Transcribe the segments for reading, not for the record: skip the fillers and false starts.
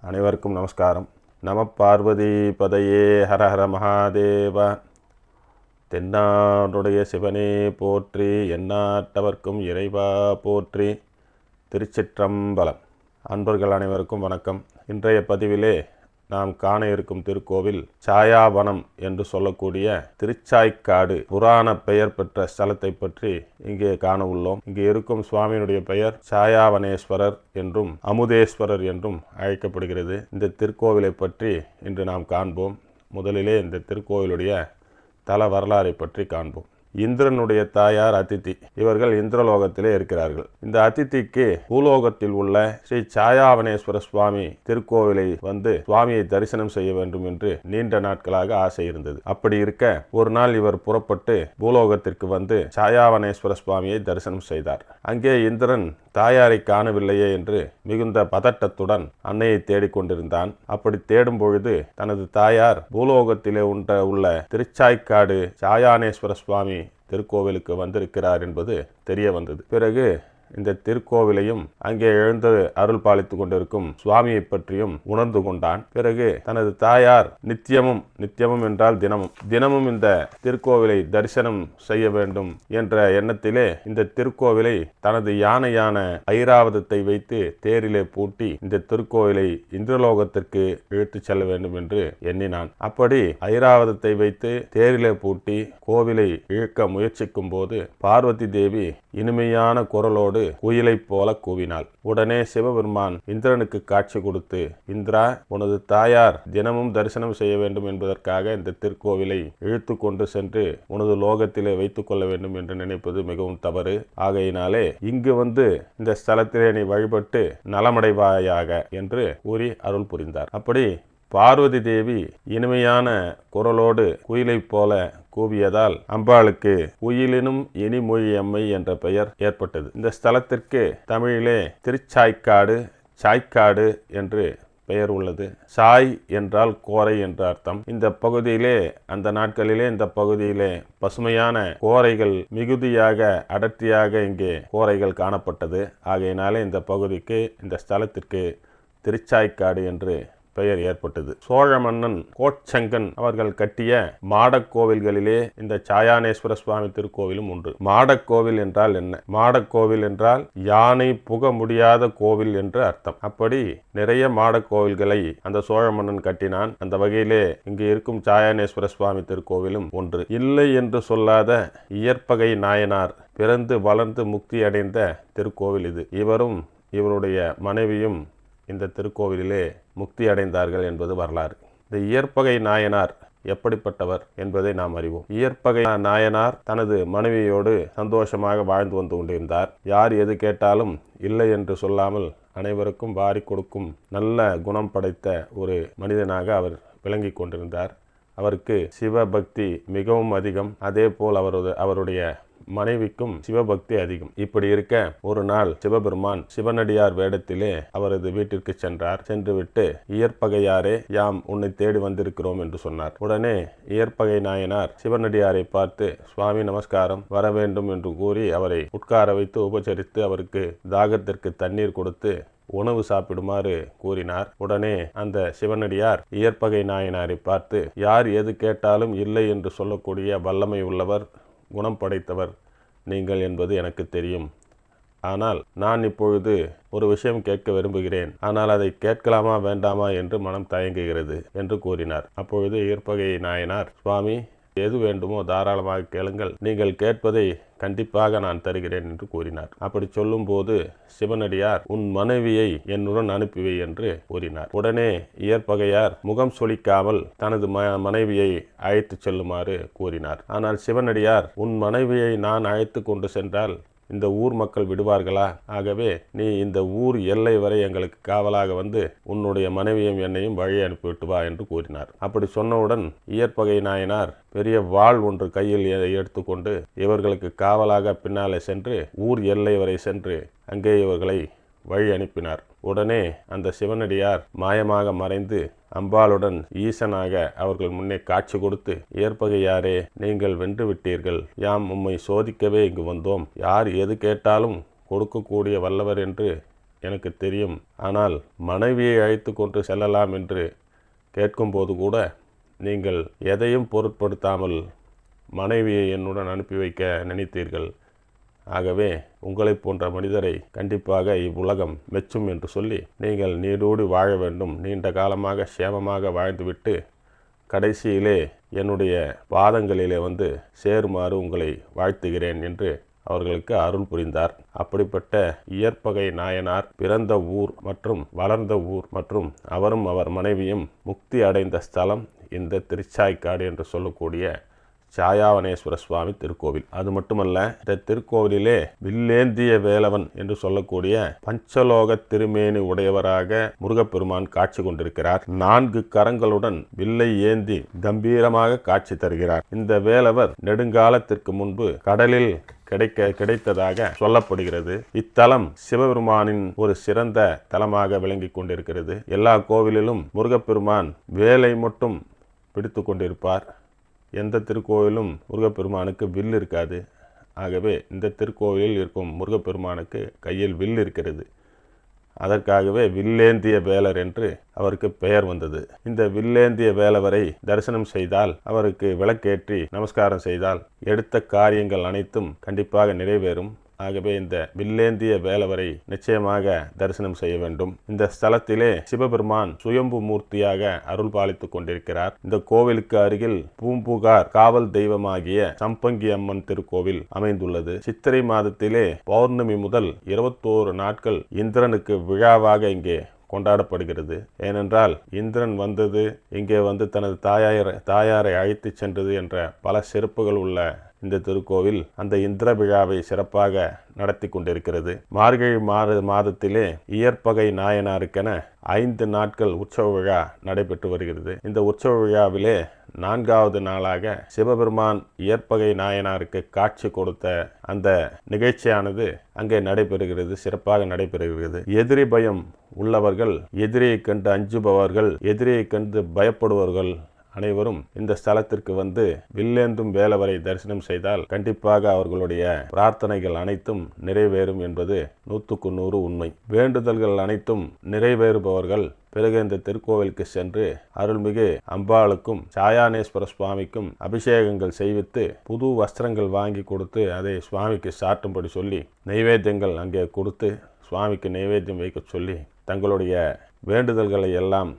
அனைவருக்கும் நமஸ்காரம். நம பார்வதி பதையே ஹர ஹர மகாதேவ. தென்னாடுடைய சிவனே போற்றி, எந்நாட்டவர்க்கும் இறைவா போற்றி. திருச்சிற்றம்பலம். அன்பர்கள் அனைவருக்கும் வணக்கம். இன்றைய பதிவிலே நாம் காண இருக்கும் திருக்கோவில் சாயாவனம் என்று சொல்லக்கூடிய திருச்சாய்க்காடு புராண பெயர் பெற்ற ஸ்தலத்தை பற்றி இங்கே காண உள்ளோம். இங்கே இருக்கும் சுவாமியினுடைய பெயர் சாயாவனேஸ்வரர் என்றும் அமுதேஸ்வரர் என்றும் அழைக்கப்படுகிறது. இந்த திருக்கோவிலை பற்றி இன்று நாம் காண்போம். முதலிலே இந்த திருக்கோவிலுடைய தல வரலாறை பற்றி காண்போம். இந்திரனுடைய தாயார் அதித்தி. இவர்கள் இந்திரலோகத்திலே இருக்கிறார்கள். இந்த அதித்திக்கு பூலோகத்தில் உள்ள ஸ்ரீ சாயாவனேஸ்வர சுவாமி திருக்கோவிலை வந்து சுவாமியை தரிசனம் செய்ய வேண்டும் என்று நீண்ட நாட்களாக ஆசை இருந்தது. அப்படி இருக்க ஒரு நாள் இவர் புறப்பட்டு பூலோகத்திற்கு வந்து சாயாவனேஸ்வர சுவாமியை தரிசனம் செய்தார். அங்கே இந்திரன் தாயாரை காணவில்லையே என்று மிகுந்த பதட்டத்துடன் அன்னையை தேடிக்கொண்டிருந்தான். அப்படி தேடும் பொழுது தனது தாயார் பூலோகத்திலே உள்ள திருச்சாய்க்காடு சாயானேஸ்வர சுவாமி திருக்கோவிலுக்கு வந்திருக்கிறார் என்பது தெரிய வந்தது. பிறகு இந்த திருக்கோவிலையும் அங்கே எழுந்து அருள் பாலித்து கொண்டிருக்கும் சுவாமியை பற்றியும் உணர்ந்து கொண்டான். பிறகு தனது தாயார் நித்தியமும் என்றால் தினமும் இந்த திருக்கோவிலை தரிசனம் செய்ய வேண்டும் என்ற எண்ணத்திலே இந்த திருக்கோவிலை தனது யானையான ஐராவதத்தை வைத்து தேரிலே பூட்டி இந்த திருக்கோவிலை இந்திரலோகத்திற்கு இழுத்து செல்ல வேண்டும் என்று எண்ணினான். அப்படி ஐராவதத்தை வைத்து தேரிலே பூட்டி கோவிலை இழுக்க முயற்சிக்கும் போது பார்வதி தேவி இனிமையான குரலோடு குயிலை போல கூவினாள். உடனே சிவபெருமான் இந்திரனுக்கு காட்சி கொடுத்து, இந்திரா, உனது தாயார் தினமும் தரிசனம் செய்ய வேண்டும் என்பதற்காக இந்த திருக்கோவிலை இழுத்து கொண்டு சென்று உனது லோகத்திலே வைத்துக் கொள்ள வேண்டும் என்று நினைப்பது மிகவும் தவறு. ஆகையினாலே இங்கு வந்து இந்த ஸ்தலத்திலே நீ வழிபட்டு நலமடைவாயாக என்று கூறி அருள் புரிந்தார். அப்படி பார்வதி தேவி இனிமையான குரலோடு குயிலை போல கூவியதால் அம்பாளுக்கு குயிலினும் இனிமொழி அம்மை என்ற பெயர் ஏற்பட்டது. இந்த ஸ்தலத்திற்கு தமிழிலே திருச்சாய்க்காடு, சாய்க்காடு என்று பெயர் உள்ளது. சாய் என்றால் கோரை என்ற அர்த்தம். இந்த பகுதியிலே அந்த நாட்களிலே இந்த பகுதியிலே பசுமையான கோரைகள் மிகுதியாக அடர்த்தியாக இங்கே கோரைகள் காணப்பட்டது. ஆகையினாலே இந்த பகுதிக்கு இந்த ஸ்தலத்திற்கு திருச்சாய்க்காடு என்று பெயர் ஏற்பட்டது. சோழ மன்னன் கோச்சங்கன் அவர்கள் கட்டிய மாடக்கோவில்களிலே இந்த சாயானேஸ்வர சுவாமி திருக்கோவிலும் ஒன்று. மாடக்கோவில் என்றால் என்ன? மாடக்கோவில் என்றால் யானை புக முடியாத கோவில் என்று அர்த்தம். அப்படி நிறைய மாடக்கோவில்களை அந்த சோழ மன்னன் கட்டினான். அந்த வகையிலே இங்கு இருக்கும் சாயானேஸ்வர சுவாமி திருக்கோவிலும் ஒன்று. இல்லை என்று சொல்லாத இயற்பகை நாயனார் பிறந்து வளர்ந்து முக்தி அடைந்த திருக்கோவில் இது. இவரும் இவருடைய மனைவியும் இந்த திருக்கோவிலிலே முக்தி அடைந்தார்கள் என்பது வரலாறு. இந்த இயற்பகை நாயனார் எப்படிப்பட்டவர் என்பதை நாம் அறிவோம். இயற்பகை நாயனார் தனது மனைவியோடு சந்தோஷமாக வாழ்ந்து வந்து கொண்டிருந்தார். யார் எது கேட்டாலும் இல்லை என்று சொல்லாமல் அனைவருக்கும் வாரி கொடுக்கும் நல்ல குணம் படைத்த ஒரு மனிதனாக அவர் விளங்கி கொண்டிருந்தார். அவருக்கு சிவபக்தி மிகவும் அதிகம். அதே போல் அவருடைய மனைவிக்கும் சிவபக்தி அதிகம். இப்படி இருக்க ஒரு நாள் சிவபெருமான் சிவனடியார் வேடத்திலே அவரது வீட்டிற்கு சென்றார். சென்றுவிட்டு, இயற்பகையாரே, யாம் உன்னை தேடி வந்திருக்கிறோம் என்று சொன்னார். உடனே இயற்பகை நாயனார் சிவனடியாரை பார்த்து, சுவாமி நமஸ்காரம், வர வேண்டும் என்று கூறி அவரை உட்கார வைத்து உபசரித்து அவருக்கு தாகத்திற்கு தண்ணீர் கொடுத்து உணவு சாப்பிடுமாறு கூறினார். உடனே அந்த சிவனடியார் இயற்பகை நாயனாரை பார்த்து, யார் எது கேட்டாலும் இல்லை என்று சொல்லக்கூடிய வல்லமை உள்ளவர், குணம் படைத்தவர் நீங்கள் என்பது எனக்கு தெரியும். ஆனால் நான் இப்பொழுது ஒரு விஷயம் கேட்க விரும்புகிறேன். ஆனால் அதை கேட்கலாமா வேண்டாமா என்று மனம் தயங்குகிறது என்று கூறினார். அப்பொழுது இயற்பகை நாயனார், சுவாமி, எது வேண்டுமோ தாராளமாக கேளுங்கள், நீங்கள் கேட்பதை கண்டிப்பாக நான் தருகிறேன் என்று கூறினார். அப்படி சொல்லும் போது சிவனடியார், உன் மனைவியை என்னுடன் அனுப்பிவை என்று கூறினார். உடனே இயற்பகையார் முகம் சொலிக்காமல் தனது மனைவியை அழைத்து செல்லுமாறு கூறினார். ஆனால் சிவனடியார், உன் மனைவியை நான் அழைத்து கொண்டு சென்றால் இந்த ஊர் மக்கள் விடுவார்களா? ஆகவே நீ இந்த ஊர் எல்லை வரை எங்களுக்கு காவலாக வந்து உன்னுடைய மனைவியும் என்னையும் வழி அனுப்பிவிட்டு வா என்று கூறினார். அப்படி சொன்னவுடன் இயற்பகை நாயனார் பெரிய வாள் ஒன்று கையில் எடுத்துக்கொண்டு இவர்களுக்கு காவலாக பின்னாலே சென்று ஊர் எல்லை வரை சென்று அங்கே இவர்களை வழி அனுப்பினார். உடனே அந்த சிவனடியார் மாயமாக மறைந்து அம்பாளுடன் ஈசனாக அவர்கள் முன்னே காட்சி கொடுத்து, இயற்பகையாரே, நீங்கள் வென்று விட்டீர்கள். யாம் உம்மை சோதிக்கவே இங்கு வந்தோம். யார் எது கேட்டாலும் கொடுக்கக்கூடிய வல்லவர் என்று எனக்கு தெரியும், ஆனால் மனைவியை அழைத்து கொண்டு செல்லலாம் என்று கேட்கும்போது கூட நீங்கள் எதையும் பொருட்படுத்தாமல் மனைவியை என்னுடன் அனுப்பி வைக்க நினைத்தீர்கள். ஆகவே உங்களை போன்ற மனிதரை கண்டிப்பாக இவ்வுலகம் மெச்சும் என்று சொல்லி நீங்கள் நீடோடி வாழ வேண்டும், நீண்ட காலமாக சேமமாக வாழ்ந்துவிட்டு கடைசியிலே என்னுடைய பாதங்களிலே வந்து சேருமாறு உங்களை வாழ்த்துகிறேன் என்று அவர்களுக்கு அருள் புரிந்தார். அப்படிப்பட்ட இயற்பகை நாயனார் பிறந்த ஊர் மற்றும் வளர்ந்த ஊர் மற்றும் அவரும் அவர் மனைவியும் முக்தி அடைந்த ஸ்தலம் இந்த திருச்சாய்க்காடு என்று சொல்லக்கூடிய சாயாவனேஸ்வர சுவாமி திருக்கோவில். அது மட்டுமல்ல, இந்த திருக்கோவிலிலே வில்லேந்திய வேலவன் என்று சொல்லக்கூடிய பஞ்சலோக திருமேனி உடையவராக முருகப்பெருமான் காட்சி கொண்டிருக்கிறார். 4 கரங்களுடன் வில்லை ஏந்தி கம்பீரமாக காட்சி தருகிறார். இந்த வேலவர் நெடுங்காலத்திற்கு முன்பு கடலில் கிடைத்ததாக சொல்லப்படுகிறது. இத்தலம் சிவபெருமானின் ஒரு சிறந்த தலமாக விளங்கி கொண்டிருக்கிறது. எல்லா கோவிலிலும் முருகப்பெருமான் வேலை மட்டும் பிடித்து கொண்டிருப்பார். எந்த திருக்கோவிலும் முருகப்பெருமானுக்கு வில் இருக்காது. ஆகவே இந்த திருக்கோவிலில் இருக்கும் முருகப்பெருமானுக்கு கையில் வில் இருக்கிறது. அதற்காகவே வில்லேந்திய வேலர் என்று அவருக்கு பெயர் வந்தது. இந்த வில்லேந்திய வேலவரை தரிசனம் செய்தால், அவருக்கு விளக்கேற்றி நமஸ்காரம் செய்தால் எடுத்த காரியங்கள் அனைத்தும் கண்டிப்பாக நிறைவேறும். ஆகவே இந்த வில்லேந்திய வேலவரை நிச்சயமாக தரிசனம் செய்ய வேண்டும். இந்த ஸ்தலத்திலே சிவபெருமான் சுயம்பு மூர்த்தியாக அருள் பாலித்துக் கொண்டிருக்கிறார். இந்த கோவிலுக்கு அருகில் பூம்புகார் காவல் தெய்வமாகிய சம்பங்கி அம்மன் திருக்கோவில் அமைந்துள்ளது. சித்திரை மாதத்திலே பௌர்ணமி முதல் 21 நாட்கள் இந்திரனுக்கு விழாவாக இங்கே கொண்டாடப்படுகிறது. ஏனென்றால் இந்திரன் வந்தது, இங்கே வந்து தனது தாயாரை அழைத்து சென்றது என்ற பல சிறப்புகள் உள்ள இந்த திருக்கோவில் அந்த இந்திர விழாவை சிறப்பாக நடத்தி கொண்டிருக்கிறது. மார்கழி மாதத்திலே இயற்பகை நாயனாருக்கென 5 நாட்கள் உற்சவ விழா நடைபெற்று வருகிறது. இந்த உற்சவ விழாவிலே 4வது நாளாக சிவபெருமான் இயற்பகை நாயனாருக்கு காட்சி கொடுத்த அந்த நிகழ்ச்சியானது அங்கே நடைபெறுகிறது, சிறப்பாக நடைபெறுகிறது. எதிரி பயம் உள்ளவர்கள், எதிரியை கண்டு அஞ்சுபவர்கள், எதிரியை கண்டு பயப்படுபவர்கள் அனைவரும் இந்த ஸ்தலத்திற்கு வந்து வில்லேந்தும் வேலவரை தரிசனம் செய்தால் கண்டிப்பாக அவர்களுடைய பிரார்த்தனைகள் அனைத்தும் நிறைவேறும் என்பது 100க்கு 100 உண்மை. வேண்டுதல்கள் அனைத்தும் நிறைவேறுபவர்கள் பிறகு இந்த திருக்கோவிலுக்கு சென்று அருள்மிகு அம்பாளுக்கும் சாயானேஸ்வர சுவாமிக்கும் அபிஷேகங்கள் செய்வித்து புது வஸ்திரங்கள் வாங்கி கொடுத்து அதை சுவாமிக்கு சாட்டும்படி சொல்லி நைவேத்தியங்கள் அங்கே கொடுத்து சுவாமிக்கு நைவேத்தியம் வைக்க சொல்லி தங்களுடைய வேண்டுதல்களை எல்லாம்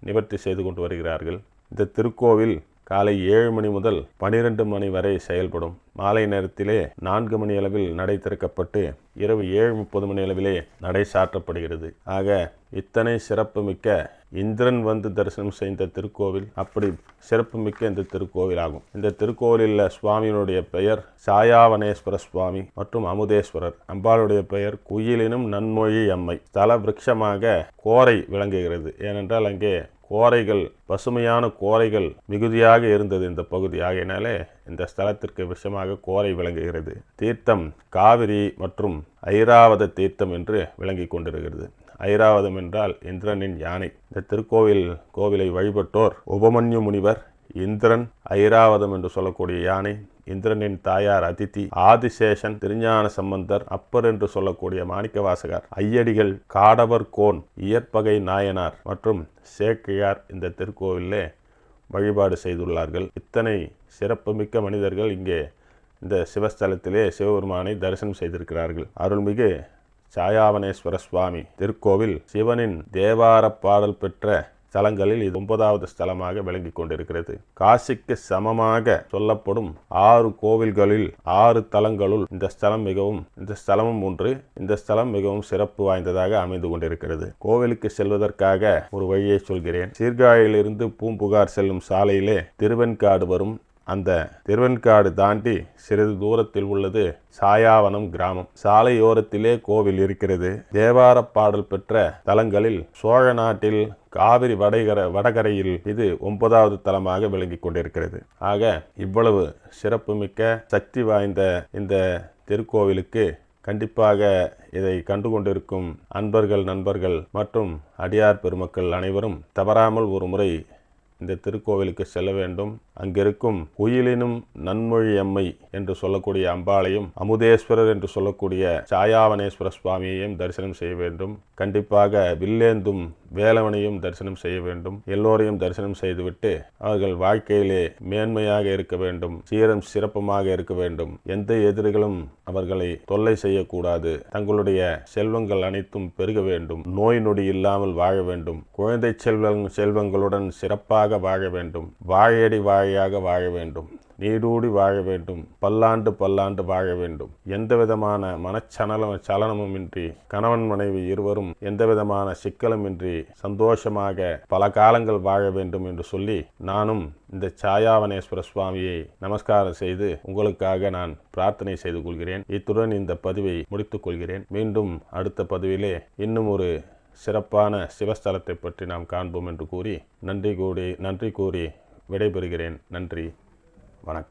நிவர்த்தி செய்து கொண்டு வருகிறார்கள். இந்த திருக்கோவில் காலை 7 மணி முதல் 12 மணி வரை செயல்படும். மாலை நேரத்திலே 4 மணி அளவில் நடை திறக்கப்பட்டு இரவு 7:30 மணி அளவிலே நடை சாற்றப்படுகிறது. ஆக இத்தனை சிறப்புமிக்க இந்திரன் வந்து தரிசனம் செய்த திருக்கோவில் அப்படி சிறப்புமிக்க இந்த திருக்கோவில் ஆகும். இந்த திருக்கோவிலில் சுவாமியினுடைய பெயர் சாயாவனேஸ்வர சுவாமி மற்றும் அமுதேஸ்வரர். அம்பாளுடைய பெயர் குயிலினும் நன்மொழி அம்மை. ஸ்தல விருட்சமாக கோரை விளங்குகிறது. ஏனென்றால் அங்கே கோரைகள், பசுமையான கோரைகள் மிகுதியாக இருந்தது இந்த பகுதி. ஆகையினாலே இந்த ஸ்தலத்திற்கு விஷயமாக கோரை விளங்குகிறது. தீர்த்தம் காவிரி மற்றும் ஐராவத தீர்த்தம் என்று விளங்கி கொண்டிருக்கிறது. ஐராவதம் என்றால் இந்திரனின் யானை. இந்த கோவிலை வழிபட்டோர் உபமன்யு முனிவர், இந்திரன், ஐராவதம் என்று சொல்லக்கூடிய யானை, இந்திரனின் தாயார் அதிதி, ஆதிசேஷன், திருஞான சம்பந்தர், அப்பர் என்று சொல்லக்கூடிய மாணிக்கவாசகர், ஐயடிகள், காடவர் கோன், இயற்பகை நாயனார் மற்றும் சேக்கிழார் இந்த திருக்கோவிலே வழிபாடு செய்துள்ளார்கள். இத்தனை சிறப்புமிக்க மனிதர்கள் இங்கே இந்த சிவஸ்தலத்திலே சிவபெருமானை தரிசனம் செய்திருக்கிறார்கள். அருள்மிகு சாயாவனேஸ்வர சுவாமி திருக்கோவில் சிவனின் தேவார பாடல் பெற்ற ஸ்தலங்களில் இது 9வது ஸ்தலமாக விளங்கி கொண்டிருக்கிறது. காசிக்கு சமமாக சொல்லப்படும் 6 கோவில்களில் 6 தலங்களுள் இந்த ஸ்தலமும் ஒன்று. இந்த ஸ்தலம் மிகவும் சிறப்பு வாய்ந்ததாக அமைந்து கொண்டிருக்கிறது. கோவிலுக்கு செல்வதற்காக ஒரு வழியை சொல்கிறேன். சீர்காழியிலிருந்து பூம்புகார் செல்லும் சாலையிலே திருவெண்காடு வரும். அந்த திருவெண்காடு தாண்டி சிறிது தூரத்தில் உள்ளது சாயாவனம் கிராமம். சாலையோரத்திலே கோவில் இருக்கிறது. தேவார பாடல் பெற்ற தலங்களில் சோழ நாட்டில் காவிரி வடகரையில் இது 9வது தலமாக விளங்கி கொண்டிருக்கிறது. ஆக இவ்வளவு சிறப்புமிக்க சக்தி வாய்ந்த இந்த திருக்கோவிலுக்கு கண்டிப்பாக இதை கண்டு கொண்டிருக்கும் அன்பர்கள், நண்பர்கள் மற்றும் அடியார் பெருமக்கள் அனைவரும் தவறாமல் ஒரு முறை இந்த திருக்கோவிலுக்கு செல்ல வேண்டும். அங்கிருக்கும் குயிலினும் நன்மொழி அம்மை என்று சொல்லக்கூடிய அம்பாளையும், அமுதேஸ்வரர் என்று சொல்லக்கூடிய சாயாவனேஸ்வர சுவாமியையும் தரிசனம் செய்ய வேண்டும். கண்டிப்பாக வில்லேந்தும் வேலவனையும் தரிசனம் செய்ய வேண்டும். எல்லோரையும் தரிசனம் செய்துவிட்டு அவர்கள் வாழ்க்கையிலே மேன்மையாக இருக்க வேண்டும், சீரம் சிறப்புமாக இருக்க வேண்டும். எந்த எதிரிகளும் அவர்களை தொல்லை செய்யக்கூடாது. தங்களுடைய செல்வங்கள் அனைத்தும் பெருக வேண்டும். நோய் நொடி இல்லாமல் வாழ வேண்டும். குழந்தை செல்வங்களுடன் சிறப்பாக வாழ வேண்டும். வாழையடி வாழையாக வாழ வேண்டும். நீடூடி வாழ வேண்டும். பல்லாண்டு பல்லாண்டு வாழ வேண்டும். எந்த விதமான மனச்சலனமும் இன்றி கணவன் மனைவி இருவரும் எந்த விதமான சிக்கலும் இன்றி சந்தோஷமாக பல காலங்கள் வாழ வேண்டும் என்று சொல்லி நானும் இந்த சாயாவனேஸ்வர சுவாமியை நமஸ்காரம் செய்து உங்களுக்காக நான் பிரார்த்தனை செய்து கொள்கிறேன். இத்துடன் இந்த பதிவை முடித்துக் கொள்கிறேன். மீண்டும் அடுத்த பதிவிலே இன்னும் ஒரு சிறப்பான சிவஸ்தலத்தை பற்றி நாம் காண்போம் என்று கூறி நன்றி கூறி விடைபெறுகிறேன். நன்றி, வணக்கம்.